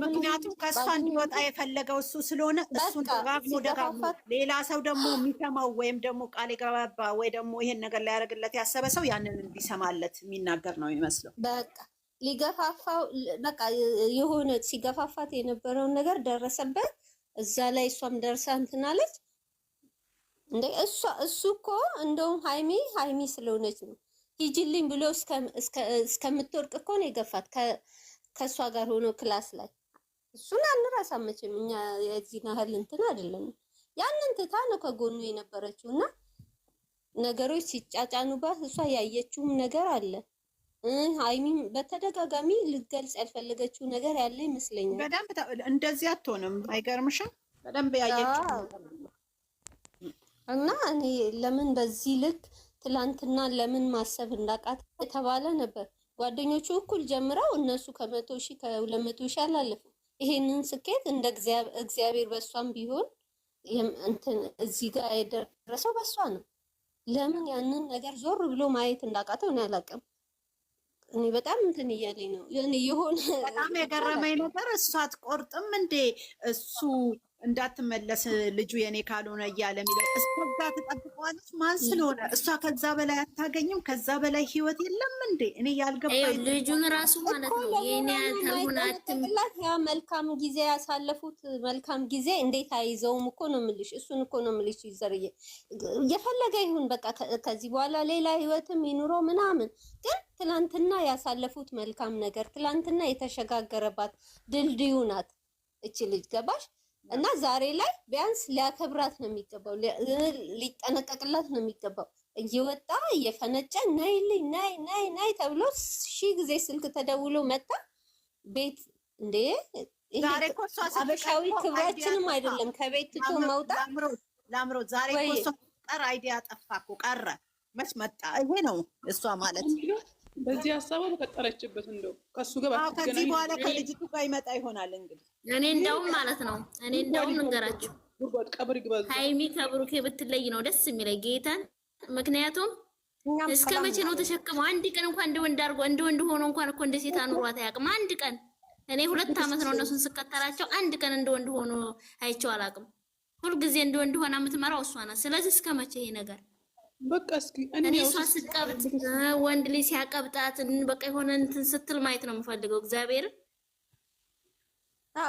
ምክንያቱም ከእሷ እንዲወጣ የፈለገው እሱ ስለሆነ እሱን ደጋግሞ ሌላ ሰው ደግሞ የሚሰማው ወይም ደግሞ ቃል የገባ ወይ ደግሞ ይሄን ነገር ሊያደርግለት ያሰበ ሰው ያንን እንዲሰማለት የሚናገር ነው የሚመስለው። በቃ ሊገፋፋው በቃ የሆነ ሲገፋፋት የነበረውን ነገር ደረሰበት። እዛ ላይ እሷም ደርሳ እንትን አለች እንዴ። እሱ እኮ እንደውም ሃይሚ ስለሆነች ነው ሂጂልኝ ብሎ እስከምትወርቅ እኮ ነው የገፋት ከእሷ ጋር ሆኖ ክላስ ላይ። እሱን አንረሳም መቼም እኛ የዚህ ያህል እንትን አይደለም። ያንን ትታ ነው ከጎኑ የነበረችው እና ነገሮች ሲጫጫኑባት እሷ ያየችውም ነገር አለ። ሃይሚም በተደጋጋሚ ልትገልጽ ያልፈለገችው ነገር ያለ ይመስለኛል። በደንብ እንደዚህ አትሆንም። አይገርምሽም? በደንብ ያየችው እና እኔ ለምን በዚህ ልክ ትላንትና ለምን ማሰብ እንዳቃት የተባለ ነበር። ጓደኞቹ እኩል ጀምረው እነሱ ከ100,000 ከ200,000 አላለፉ። ይሄንን ስኬት እንደ እግዚአብሔር በሷም ቢሆን እንትን እዚህ ጋር የደረሰው በሷ ነው። ለምን ያንን ነገር ዞር ብሎ ማየት እንዳቃተው እኔ አላውቅም። እኔ በጣም እንትን እያለኝ ነው የሆነ በጣም የገረመኝ ነገር እሷ አትቆርጥም እንዴ እሱ እንዳትመለስ ልጁ የኔ ካልሆነ እያለ የሚለው እስከዛ ተጠብቀዋለች። ማን ስለሆነ እሷ ከዛ በላይ አታገኝም? ከዛ በላይ ህይወት የለም እንዴ? እኔ ያልገባኝ ልጁን ራሱ ማለት ነው የኔ ያልሆናትም ያ መልካም ጊዜ ያሳለፉት መልካም ጊዜ እንዴት አይዘውም እኮ ነው የምልሽ። እሱን እኮ ነው የምልሽ። ይዘርዬ የፈለገ ይሁን በቃ ከዚህ በኋላ ሌላ ህይወትም ይኑረው ምናምን፣ ግን ትላንትና ያሳለፉት መልካም ነገር ትላንትና የተሸጋገረባት ድልድዩ ናት እቺ ልጅ ገባሽ? እና ዛሬ ላይ ቢያንስ ሊያከብራት ነው የሚገባው፣ ሊጠነቀቅላት ነው የሚገባው። እየወጣ እየፈነጨ ነይልኝ ናይ ተብሎ 1000 ጊዜ ስልክ ተደውሎ መጣ ቤት እንዴ። ዛሬ እኮ እሷ አበሻዊ ክብራችንም አይደለም ከቤት ትቶ መውጣት። ላምሮት ዛሬ እኮ እሷ ቀር አይዲያ ጠፋ እኮ ቀረ። መች መጣ? ይሄ ነው እሷ ማለት በዚህ ሀሳቡ በቀጠረችበት እንደው ከሱ ጋር ከዚህ በኋላ ከልጅቱ ጋር ይመጣ ይሆናል እንግዲህ። እኔ እንደውም ማለት ነው እንገራችሁ ሃይሚ ከብሩኬ ብትለይ ነው ደስ የሚለኝ ጌታን። ምክንያቱም እስከ መቼ ነው ተሸክመው? አንድ ቀን እንኳን እንደ ወንድ አድርጎ እንደ ወንድ ሆኖ እንኳን እኮ እንደ ሴት አኑሯት አያውቅም። አንድ ቀን እኔ 2 ዓመት ነው እነሱን ስከተላቸው፣ አንድ ቀን እንደ ወንድ ሆኖ አይቼው አላውቅም። ሁልጊዜ እንደ ወንድ ሆና የምትመራው እሷ ናት። ስለዚህ እስከ መቼ ይሄ ነገር? በቃ እስኪ እኔ እሷ ስቀብጥ ወንድ ልጅ ሲያቀብጣት በቃ የሆነ እንትን ስትል ማየት ነው የምፈልገው። እግዚአብሔር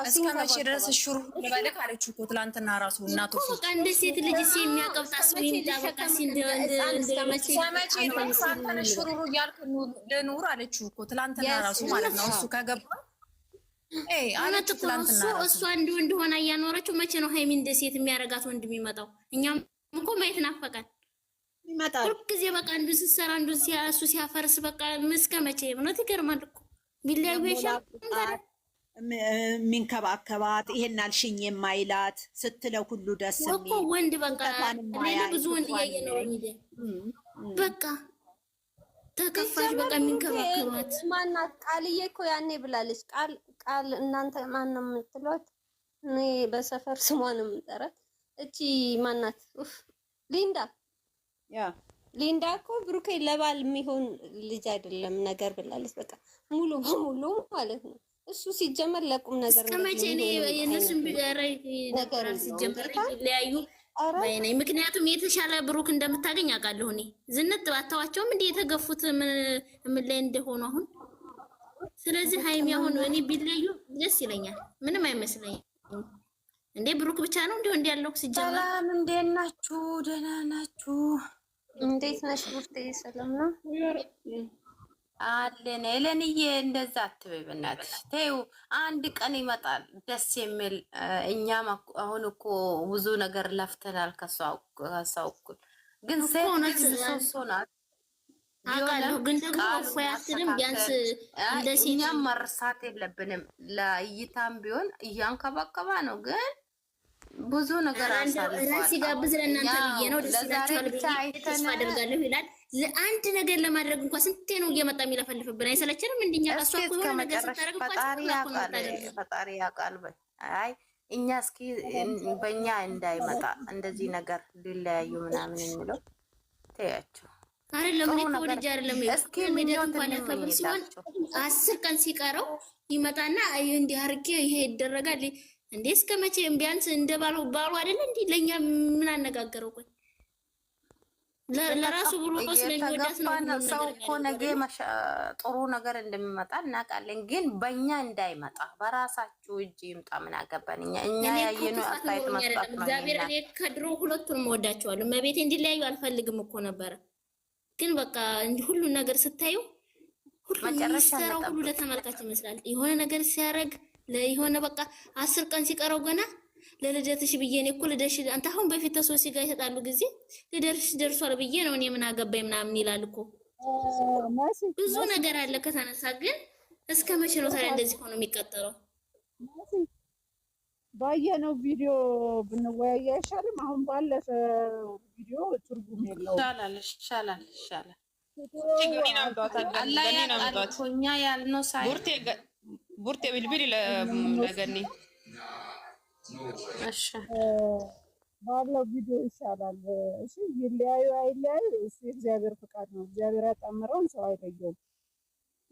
እስከ መቼ ድረስ ሹሩ ለባለክ አለች እኮ ትላንትና ራሱ እናቱ በቃ እንደ ሴት ልጅ የሚያቀብጣት ሰው ይምጣ። በቃ እንደ መቼ ሹሩ እያልክ ልኑር አለች እኮ ትላንትና ራሱ ማለት ነው። እሱ ከገባ እውነት እኮ እሷ እንደ ወንድ ሆና እያኖረችው መቼ ነው ሃይሚ እንደ ሴት የሚያረጋት ወንድ የሚመጣው? እኛም እኮ ማየት ናፈቃል። ይመጣል ሁልጊዜ በቃ አንዱን ስትሰራ አንዱን እሱ ሲያፈርስ በቃ እስከ መቼ? እውነት ይገርማል እኮ ቢለያዩ የሚንከባከባት ይሄን አልሽኝ የማይላት ስትለው ሁሉ ደስ እኮ ወንድ በቃ ሌላ ብዙ ወንድ እያየ ነው ሚዲያ በቃ ተከፋሽ በቃ የሚንከባከባት ማናት? ቃልዬ እኮ ያኔ ብላለች። ቃል እናንተ ማን ነው የምትሏት? እኔ በሰፈር ስሟን የምጠራት እቺ ማናት? ሊንዳ እኮ ብሩኬ ለባል የሚሆን ልጅ አይደለም ነገር ብላለች። በቃ ሙሉ በሙሉ ማለት ነው። እሱ ሲጀመር ለቁም ነገር ነው። ከመቼ ነው የነሱን ቢገራይ ነገር ሲጀመር ሊያዩ ባይኔ። ምክንያቱም የተሻለ ብሩክ እንደምታገኝ አውቃለሁ እኔ። ዝንጥ ባታዋቸውም እንደ የተገፉት ምን ላይ እንደሆኑ አሁን። ስለዚህ ሃይሚ አሁን እኔ ቢለዩ ደስ ይለኛል። ምንም አይመስለኝም። እንዴ ብሩክ ብቻ ነው እንዴ ያለው ሲጀመር። ሰላም እንዴት ናችሁ? ደህና ናችሁ? እንዴት ነሽ ቡርቴ? ሰላም ነው አለን። ለንዬ እንደዛ አትበይ በእናትሽ ተይው። አንድ ቀን ይመጣል ደስ የሚል። እኛም አሁን እኮ ብዙ ነገር ለፍተናል ከሷው እኩል። ግን ሴት ናት አውቃለሁ። ግን ደግሞ ያትንም ቢያንስ እንደ እኛም መርሳት የለብንም። ለእይታም ቢሆን እያንከባከባ ነው ግን ብዙ ነገር አሳልፏል። ሲጋብዝ ለእናንተ ብዬ ነው ደስ ይላችኋል ብዬ ተስፋ አደርጋለሁ ይላል። አንድ ነገር ለማድረግ እንኳን ስንቴ ነው እየመጣ የሚለፈልፍብን? አይሰለችንም? እንደኛ ቀሷ እኮ የሆነ ነገር ስታደርግ ፈጣሪ ያውቃል። አይ እኛ እስኪ በእኛ እንዳይመጣ እንደዚህ ነገር ሊለያዩ ምናምን የሚለው ተያቸው። አይደለም እኔ ወልጅ አይደለም እስኪ ምኞት እንኳን ያከብር ሲሆን 10 ቀን ሲቀረው ይመጣና እንዲህ አርጌ ይሄ ይደረጋል እንዴ? እስከ መቼ ቢያንስ እንደባሉ ባሉ አይደል እንዴ? ለኛ ምን አነጋገረው? ቆይ ለራሱ ብሎ ስለሚወዳት ነው። ሰው እኮ ነገ ጥሩ ነገር እንደሚመጣ እናውቃለን፣ ግን በእኛ እንዳይመጣ በራሳችሁ እጅ ይምጣ። ምን አገባን እኛ ያየነው አስተያየት መስጠት ነው። እግዚአብሔር እኔ ከድሮ ሁለቱንም ወዳቸዋለሁ። መቤቴ እንዲለያዩ አልፈልግም እኮ ነበረ፣ ግን በቃ ሁሉ ነገር ስታዩ ሁሉ የሚሰራው ሁሉ ለተመልካች ይመስላል። የሆነ ነገር ሲያደርግ ለየሆነ በቃ 10 ቀን ሲቀረው ገና ለልደትሽ ብዬ ነው እኮ ልደሽ አንተ አሁን በፊት ተሶሲ ጋር ይሰጣሉ ጊዜ ልደርሽ ደርሷል ብዬ ነው እኔ ምን አገባኝ ምናምን ይላል እኮ። ብዙ ነገር አለ ከተነሳ። ግን እስከ መቼ ነው ታዲያ እንደዚህ ሆኖ የሚቀጠለው? ባየነው ቪዲዮ ብንወያይ አይሻልም? አሁን ባለፈ ቪዲዮ ትርጉም የለውም። ይሻላል። እኛ ያልነው ሳይ ቡርቴ ብልብል ለገኒ እሺ ባለው ቪዲዮ ይሻላል። እሺ ይለያዩ አይለያዩ እሱ የእግዚአብሔር ፍቃድ ነው። እግዚአብሔር ያጣመረውን ሰው አይለየውም።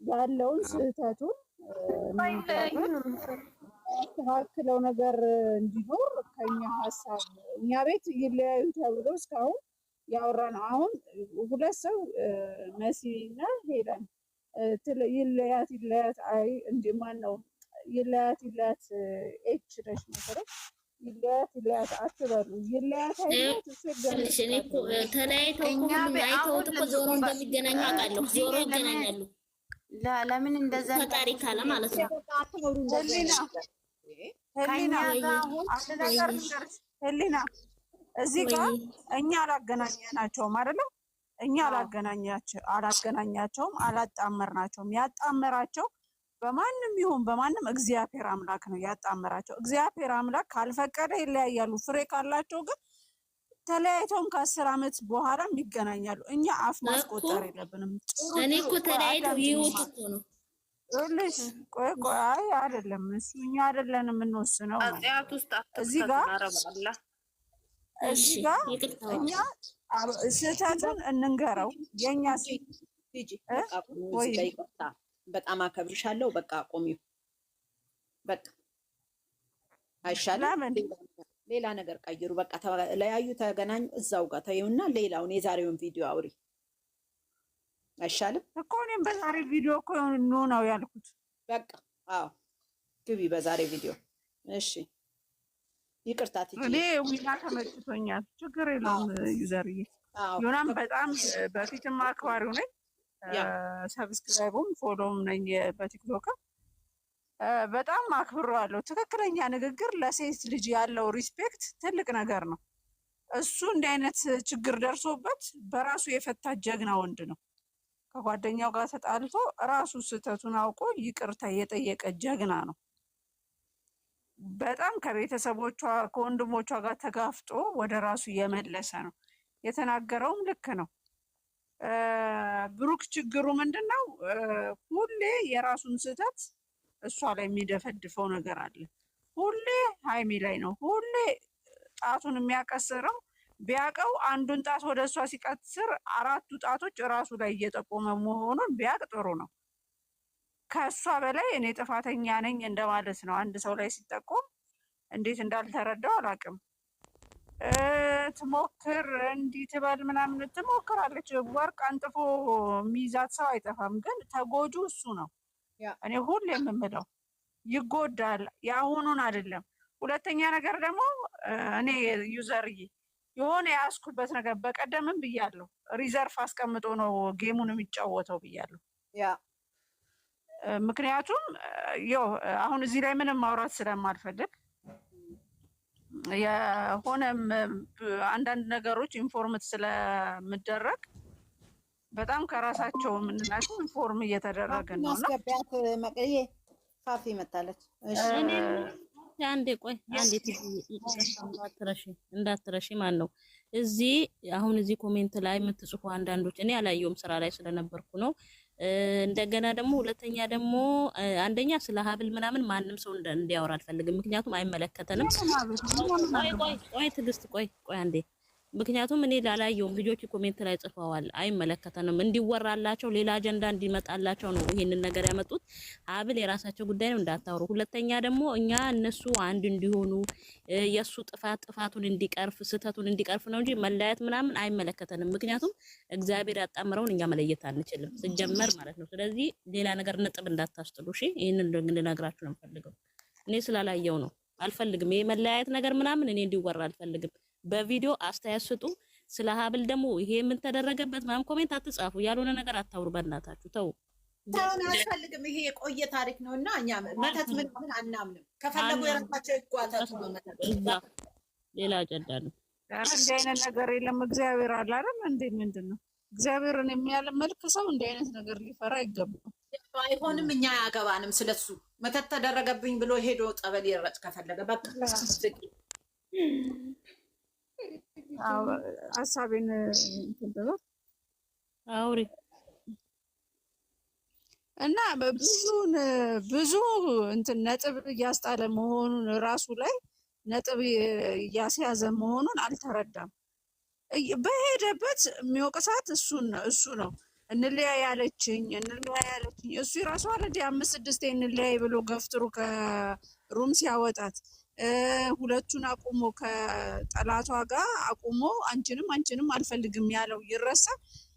ያለውን ስህተቱን ያስተካክለው ነገር እንዲኖር ከኛ ሀሳብ እኛ ቤት ይለያዩ ተብሎ እስካሁን ያወራ ነው። አሁን ሁለት ሰው መሲና ሄለን ይለያት አይ እንደ ማን ነው ይለያት ኤች ነሽ መሰረት ይለያት አትበሉ። ይለያት አይነት ትንሽ እኔ እኮ ተለያይተው ሁሉም አይተውት እኮ ዞሮ እንደሚገናኙ አውቃለሁ። ዞሮ ይገናኛሉ። ለምን እንደዛ ፈጣሪ ካለ ማለት ነው። ህሊና እዚህ ጋር እኛ አላገናኘናቸውም አይደለም። እኛ አላገናኛቸውም፣ አላጣመርናቸውም። ያጣመራቸው በማንም ይሁን በማንም እግዚአብሔር አምላክ ነው ያጣመራቸው። እግዚአብሔር አምላክ ካልፈቀደ ይለያያሉ። ፍሬ ካላቸው ግን ተለያይተውም ከ10 ዓመት በኋላም ይገናኛሉ። እኛ አፍ ማስቆጠር የለብንም። እኔ እኮ ተለያይተው ይወጡ እኮ ነው ልሽ ቆይ አይ አይደለም እሱ እኛ አይደለንም የምንወስነው። እዚህ ጋር እኛ ስህተቱን እንንገረው። የኛ በጣም አከብርሻለሁ። በቃ ቆሚው። በቃ አይሻልም? ሌላ ነገር ቀይሩ። በቃ ተለያዩ፣ ተገናኙ። እዛው ጋር ተይውና ሌላውን የዛሬውን ቪዲዮ አውሪ። አይሻልም እኮ? እኔም በዛሬ ቪዲዮ እኮ ነው ያልኩት። በቃ አዎ፣ ግቢ በዛሬ ቪዲዮ። እሺ ይቅርታ ትጂ። እኔ ዊና ተመችቶኛል። ችግር የለውም ዩዘርዬ። ዮናም በጣም በፊትም አክባሪው ነኝ። ሰብስክራይቡም ፎሎም ነኝ በቲክቶክ። በጣም አክብሬዋለሁ። ትክክለኛ ንግግር ለሴት ልጅ ያለው ሪስፔክት ትልቅ ነገር ነው። እሱ እንዲህ አይነት ችግር ደርሶበት በራሱ የፈታ ጀግና ወንድ ነው። ከጓደኛው ጋር ተጣልቶ ራሱ ስህተቱን አውቆ ይቅርታ የጠየቀ ጀግና ነው። በጣም ከቤተሰቦቿ ከወንድሞቿ ጋር ተጋፍጦ ወደ ራሱ የመለሰ ነው። የተናገረውም ልክ ነው። ብሩክ ችግሩ ምንድን ነው? ሁሌ የራሱን ስህተት እሷ ላይ የሚደፈድፈው ነገር አለ። ሁሌ ሀይሚ ላይ ነው ሁሌ ጣቱን የሚያቀስረው። ቢያቀው አንዱን ጣት ወደ እሷ ሲቀስር 4ቱ ጣቶች ራሱ ላይ እየጠቆመ መሆኑን ቢያቅ ጥሩ ነው። ከእሷ በላይ እኔ ጥፋተኛ ነኝ እንደማለት ነው። አንድ ሰው ላይ ሲጠቆም እንዴት እንዳልተረዳው አላውቅም። ትሞክር እንዲህ ትበል ምናምን ትሞክራለች። ወርቅ አንጥፎ የሚይዛት ሰው አይጠፋም። ግን ተጎጁ እሱ ነው። እኔ ሁሌ የምምለው ይጎዳል። የአሁኑን አይደለም። ሁለተኛ ነገር ደግሞ እኔ ዩዘርዬ የሆነ ያስኩበት ነገር በቀደምም ብያለሁ። ሪዘርቭ አስቀምጦ ነው ጌሙን የሚጫወተው ብያለሁ። ምክንያቱም ያው አሁን እዚህ ላይ ምንም ማውራት ስለማልፈልግ የሆነም አንዳንድ ነገሮች ኢንፎርምት ስለምደረግ በጣም ከራሳቸው የምንላቸው ኢንፎርም እየተደረገ ነው። ማስገቢያት መቀዬ ፋፊ መጣለች። እሺ አንዴ ቆይ አንዴ እንዳትረሺ ማን ነው እዚህ አሁን እዚህ ኮሜንት ላይ የምትጽፉ አንዳንዶች እኔ አላየሁም ስራ ላይ ስለነበርኩ ነው። እንደገና ደግሞ ሁለተኛ ደግሞ አንደኛ ስለ ሀብል ምናምን ማንም ሰው እንዲያወራ አልፈልግም፣ ምክንያቱም አይመለከተንም። ቆይ ትዕግስት ቆይ አንዴ ምክንያቱም እኔ ላላየውም ልጆች ኮሜንት ላይ ጽፈዋል፣ አይመለከተንም እንዲወራላቸው ሌላ አጀንዳ እንዲመጣላቸው ነው ይሄንን ነገር ያመጡት። ሀብል የራሳቸው ጉዳይ ነው እንዳታወሩ። ሁለተኛ ደግሞ እኛ እነሱ አንድ እንዲሆኑ የሱ ጥፋቱን እንዲቀርፍ ስህተቱን እንዲቀርፍ ነው እንጂ መለያየት ምናምን አይመለከተንም። ምክንያቱም እግዚአብሔር ያጣመረውን እኛ መለየት አንችልም ሲጀመር ማለት ነው። ስለዚህ ሌላ ነገር ነጥብ እንዳታስጥሉ እሺ። ይሄንን ልነግራችሁ ነው የምፈልገው። እኔ ስላላየው ነው አልፈልግም። ይሄ መለያየት ነገር ምናምን እኔ እንዲወራ አልፈልግም። በቪዲዮ አስተያየት ስጡ። ስለ ሀብል ደግሞ ይሄ ምን ተደረገበት ምናምን ኮሜንት አትጻፉ። ያልሆነ ነገር አታውሩ። በእናታችሁ ተው። ታውን አልፈልግም። ይሄ የቆየ ታሪክ ነውና እኛ መተት ምን አናምንም። ከፈለጉ የራሳቸው ይጓታቱ በመተት ሌላ አጀንዳ ነው። እንዲህ አይነት ነገር የለም። እግዚአብሔር አለ አይደል እንዴ? ምንድነው እግዚአብሔርን የሚያለመልክ ሰው እንዲህ አይነት ነገር ሊፈራ አይገባም። አይሆንም። እኛ አያገባንም ስለሱ። መተት ተደረገብኝ ብሎ ሄዶ ጠበል ይረጭ ከፈለገ በቃ ሀሳቤን አውሪ እና ብዙ እንትን ነጥብ እያስጣለ መሆኑን ራሱ ላይ ነጥብ እያስያዘ መሆኑን አልተረዳም። በሄደበት የሚወቅሳት እሱ ነው። እንለያይ ያለችኝ እሱ የራሱ አለዲ 5-6 እንለያይ ብሎ ገፍትሩ ከሩም ሲያወጣት ሁለቱን አቁሞ ከጠላቷ ጋር አቁሞ አንቺንም አልፈልግም ያለው ይረሳ።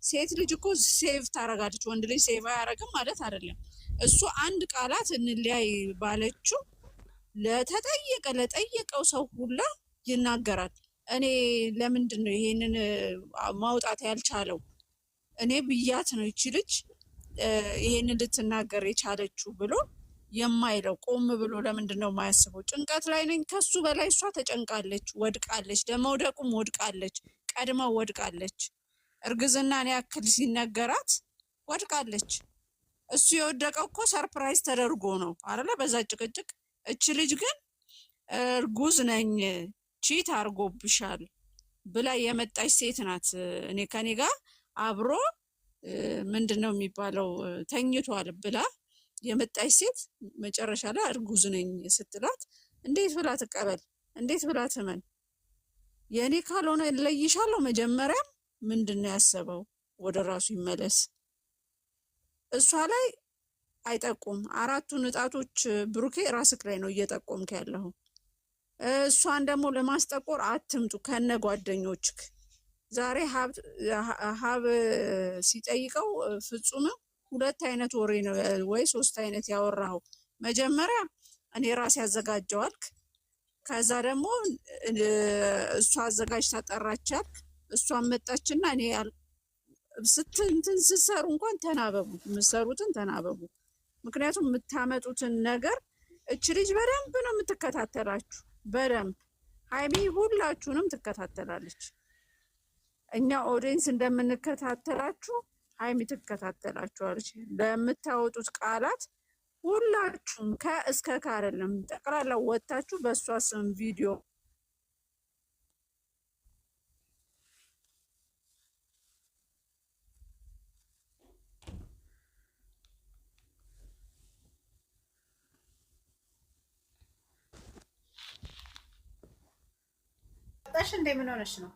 ሴት ልጅ እኮ ሴቭ ታረጋለች፣ ወንድ ልጅ ሴቭ አያረግም ማለት አይደለም። እሱ አንድ ቃላት እንለያይ ባለችው ለጠየቀው ሰው ሁላ ይናገራል። እኔ ለምንድን ነው ይሄንን ማውጣት ያልቻለው? እኔ ብያት ነው ይቺ ልጅ ይሄንን ልትናገር የቻለችው ብሎ የማይለው ቆም ብሎ ለምንድን ነው የማያስበው? ጭንቀት ላይ ነኝ። ከሱ በላይ እሷ ተጨንቃለች፣ ወድቃለች፣ ለመውደቁም ወድቃለች፣ ቀድማ ወድቃለች። እርግዝናን ያክል ሲነገራት ወድቃለች። እሱ የወደቀው እኮ ሰርፕራይዝ ተደርጎ ነው አይደለ? በዛ ጭቅጭቅ። እች ልጅ ግን እርጉዝ ነኝ ቺት አርጎብሻል ብላ የመጣች ሴት ናት። እኔ ከኔ ጋር አብሮ ምንድን ነው የሚባለው ተኝቷል ብላ የመጣች ሴት መጨረሻ ላይ እርጉዝ ነኝ ስትላት እንዴት ብላ ትቀበል? እንዴት ብላ ትመን? የእኔ ካልሆነ እለይሻለሁ። መጀመሪያም ምንድን ነው ያሰበው? ወደ ራሱ ይመለስ። እሷ ላይ አይጠቁም። 4ቱ ንጣቶች ብሩኬ ራስክ ላይ ነው እየጠቆምክ ያለው። እሷን ደግሞ ለማስጠቆር አትምጡ ከነ ጓደኞችክ። ዛሬ ሀብ ሲጠይቀው ፍጹምም 2 አይነት ወሬ ነው ወይ 3 አይነት ያወራው። መጀመሪያ እኔ ራሴ ያዘጋጀዋልክ፣ ከዛ ደግሞ እሷ አዘጋጅታ ጠራቻል። እሷን መጣችና እኔ እንትን ስትሰሩ እንኳን ተናበቡ፣ የምትሰሩትን ተናበቡ። ምክንያቱም የምታመጡትን ነገር እች ልጅ በደንብ ነው የምትከታተላችሁ፣ በደንብ ሀይሚ ሁላችሁንም ትከታተላለች። እኛ ኦዲየንስ እንደምንከታተላችሁ ሀይሚ ትከታተላችኋለች። ለምታወጡት ቃላት ሁላችሁም ከእስከ አይደለም ጠቅላላ ወጣችሁ በእሷ ስም ቪዲዮ ታሽ እንደምን ሆነሽ ነው?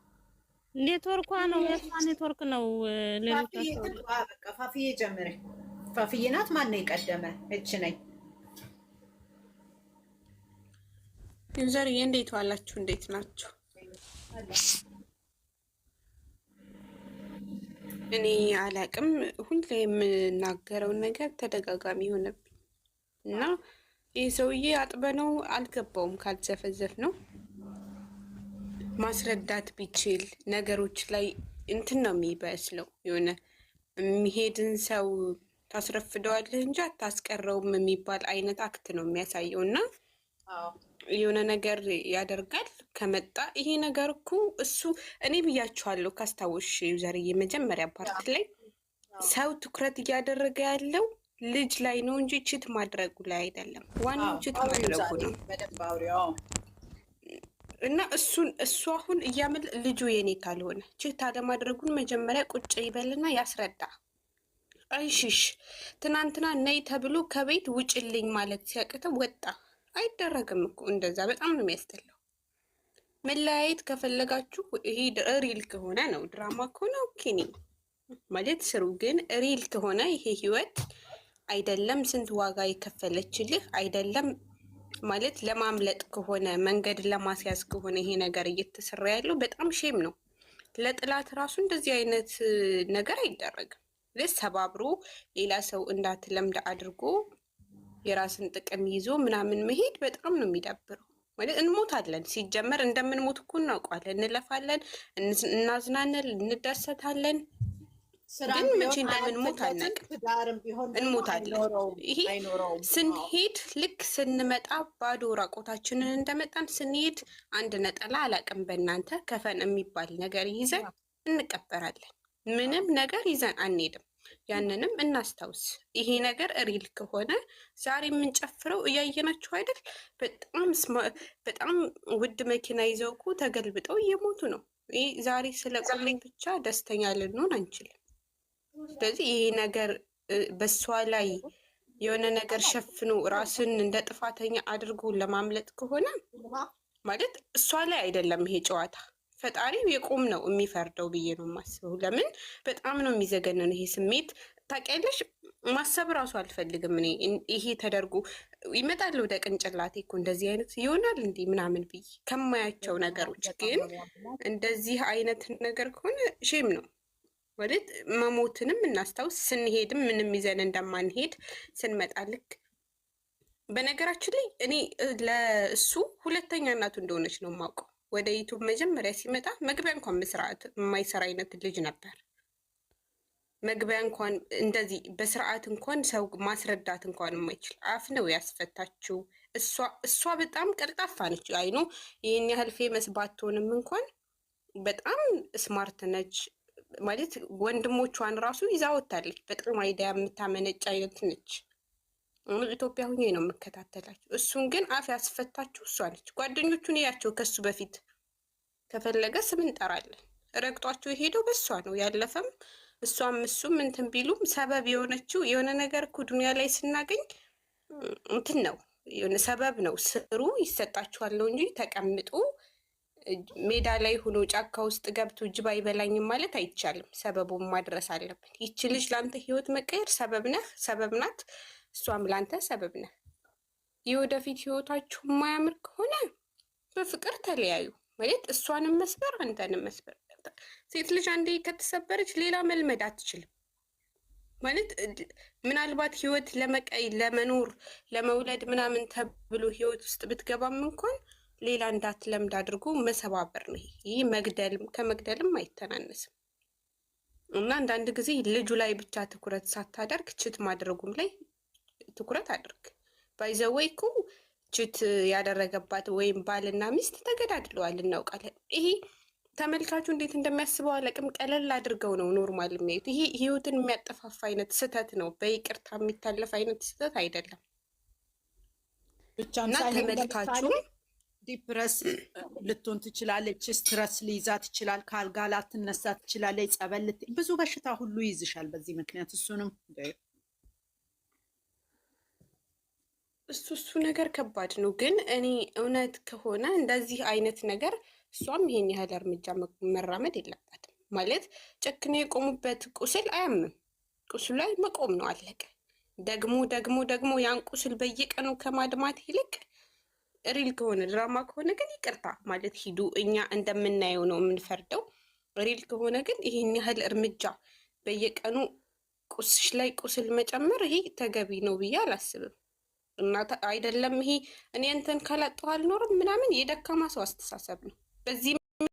ኔትወርኳ ነው የሷ ኔትወርክ ነው። ሌሎች በቃ ፋፍዬ ጀምሬ። ፋፍዬ ናት። ማን ነው የቀደመ? እች ነኝ። ዘርዬ እንዴት ዋላችሁ? እንዴት ናችሁ? እኔ አላቅም። ሁሌ የምናገረውን ነገር ተደጋጋሚ ሆነብኝ እና ይህ ሰውዬ አጥበነው አልገባውም። ካልዘፈዘፍ ነው ማስረዳት ቢችል ነገሮች ላይ እንትን ነው የሚበስለው። የሆነ የሚሄድን ሰው ታስረፍደዋለህ እንጂ አታስቀረውም የሚባል አይነት አክት ነው የሚያሳየው። እና የሆነ ነገር ያደርጋል ከመጣ ይሄ ነገር እኮ እሱ እኔ ብያችኋለሁ ካስታውሽ ዩዘርዬ መጀመሪያ ፓርት ላይ ሰው ትኩረት እያደረገ ያለው ልጅ ላይ ነው እንጂ ችት ማድረጉ ላይ አይደለም። ዋናው ችት ማድረጉ ነው። እና እሱ አሁን እያመል ልጁ የኔ ካልሆነ ችት አለማድረጉን መጀመሪያ ቁጭ ይበልና ያስረዳ። አይሽሽ ትናንትና ነይ ተብሎ ከቤት ውጭልኝ ማለት ሲያቅተው ወጣ። አይደረግም እኮ እንደዛ። በጣም ነው የሚያስጠላው። መለያየት ከፈለጋችሁ ይሄ ሪል ከሆነ ነው። ድራማ ከሆነ ኦኬ ነኝ ማለት ስሩ። ግን ሪል ከሆነ ይሄ ህይወት አይደለም ስንት ዋጋ የከፈለችልህ አይደለም ማለት ለማምለጥ ከሆነ መንገድ ለማስያዝ ከሆነ ይሄ ነገር እየተሰራ ያለው በጣም ሼም ነው። ለጥላት ራሱ እንደዚህ አይነት ነገር አይደረግም። ሰባብሮ ሌላ ሰው እንዳትለምድ አድርጎ የራስን ጥቅም ይዞ ምናምን መሄድ በጣም ነው የሚዳብረው። ማለት እንሞታለን። ሲጀመር እንደምንሞት እኮ እናውቃለን። እንለፋለን፣ እናዝናለን፣ እንደሰታለን። ግን መቼ እንደምንሞት አናውቅም። እንሞታለን። ይሄ ስንሄድ ልክ ስንመጣ ባዶ ራቆታችንን እንደመጣን ስንሄድ አንድ ነጠላ አላቅም በእናንተ ከፈን የሚባል ነገር ይዘን እንቀበራለን። ምንም ነገር ይዘን አንሄድም። ያንንም እናስታውስ። ይሄ ነገር ሪል ከሆነ ዛሬ የምንጨፍረው እያየናችሁ አይደል? በጣም ውድ መኪና ይዘው እኮ ተገልብጠው እየሞቱ ነው። ይህ ዛሬ ስለቆመኝ ብቻ ደስተኛ ልንሆን አንችልም። ስለዚህ ይሄ ነገር በእሷ ላይ የሆነ ነገር ሸፍኖ ራስን እንደ ጥፋተኛ አድርጎ ለማምለጥ ከሆነ ማለት እሷ ላይ አይደለም ይሄ ጨዋታ። ፈጣሪው የቆም ነው የሚፈርደው ብዬ ነው የማስበው። ለምን በጣም ነው የሚዘገነን ይሄ ስሜት። ታውቂያለሽ፣ ማሰብ ራሱ አልፈልግም እኔ። ይሄ ተደርጎ ይመጣል ወደ ቅንጭላቴ እኮ እንደዚህ አይነት ይሆናል እንዲህ ምናምን ብዬ ከማያቸው ነገሮች። ግን እንደዚህ አይነት ነገር ከሆነ ሼም ነው ማለት መሞትንም እናስታውስ። ስንሄድም ምንም ይዘን እንደማንሄድ ስንመጣ ልክ በነገራችን ላይ እኔ ለእሱ ሁለተኛ እናቱ እንደሆነች ነው የማውቀው። ወደ ዩቱብ መጀመሪያ ሲመጣ መግቢያ እንኳን በስርዓት የማይሰራ አይነት ልጅ ነበር። መግቢያ እንኳን እንደዚህ በስርዓት እንኳን ሰው ማስረዳት እንኳን የማይችል አፍ ነው ያስፈታችው። እሷ በጣም ቀልጣፋ ነች። አይኖ ይህን ያህል ፌመስ ባትሆንም እንኳን በጣም ስማርት ነች። ማለት ወንድሞቿን ራሱ ይዛ ወታለች። በጣም አይዲያ የምታመነጭ አይነት ነች። ኢትዮጵያ ሁኜ ነው የምከታተላቸው። እሱን ግን አፍ ያስፈታችሁ እሷ ነች። ጓደኞቹን እያቸው ከሱ በፊት ከፈለገ ስም እንጠራለን። ረግጧቸው የሄደው በእሷ ነው። ያለፈም እሷም እሱም እንትን ቢሉም ሰበብ የሆነችው የሆነ ነገር እኮ ዱኒያ ላይ ስናገኝ እንትን ነው የሆነ ሰበብ ነው። ስሩ ይሰጣችኋል ነው እንጂ ተቀምጦ ሜዳ ላይ ሆኖ ጫካ ውስጥ ገብቶ ጅብ አይበላኝም ማለት አይቻልም። ሰበቡን ማድረስ አለብን። ይቺ ልጅ ለአንተ ህይወት መቀየር ሰበብ ነህ፣ ሰበብ ናት። እሷም ለአንተ ሰበብ ነህ። የወደፊት ህይወታችሁ የማያምር ከሆነ በፍቅር ተለያዩ። ማለት እሷንም መስበር አንተንም መስበር። ሴት ልጅ አንዴ ከተሰበረች ሌላ መልመድ አትችልም። ማለት ምናልባት ህይወት ለመኖር ለመውለድ ምናምን ተብሎ ህይወት ውስጥ ብትገባም እንኳን ሌላ እንዳትለምድ አድርጎ መሰባበር ነው። ይህ መግደል ከመግደልም አይተናነስም። እና አንዳንድ ጊዜ ልጁ ላይ ብቻ ትኩረት ሳታደርግ ችት ማድረጉም ላይ ትኩረት አድርግ። ባይዘወይ እኮ ችት ያደረገባት ወይም ባልና ሚስት ተገዳድለዋል እናውቃለን። ይሄ ተመልካቹ እንዴት እንደሚያስበው አለቅም። ቀለል አድርገው ነው ኖርማል የሚያዩት። ይሄ ህይወትን የሚያጠፋፋ አይነት ስህተት ነው። በይቅርታ የሚታለፍ አይነት ስህተት አይደለም። ብቻም ሳይሆን ተመልካቹ ዲፕረስ ልትሆን ትችላለች። ስትረስ ሊይዛት ይችላል። ከአልጋ ላትነሳ ትችላለች። ጸበል ብዙ በሽታ ሁሉ ይይዝሻል በዚህ ምክንያት። እሱንም እሱ ነገር ከባድ ነው። ግን እኔ እውነት ከሆነ እንደዚህ አይነት ነገር እሷም ይሄን ያህል እርምጃ መራመድ የለባትም። ማለት ጨክኖ የቆሙበት ቁስል አያምም። ቁስሉ ላይ መቆም ነው አለቀ። ደግሞ ያን ቁስል በየቀኑ ከማድማት ይልቅ ሪል ከሆነ ድራማ ከሆነ ግን ይቅርታ ማለት ሂዱ። እኛ እንደምናየው ነው የምንፈርደው። ሪል ከሆነ ግን ይሄን ያህል እርምጃ በየቀኑ ቁስሽ ላይ ቁስል መጨመር ይሄ ተገቢ ነው ብዬ አላስብም። እና አይደለም ይሄ እኔ እንትን ካላጠሁ አልኖርም ምናምን የደካማ ሰው አስተሳሰብ ነው። በዚህ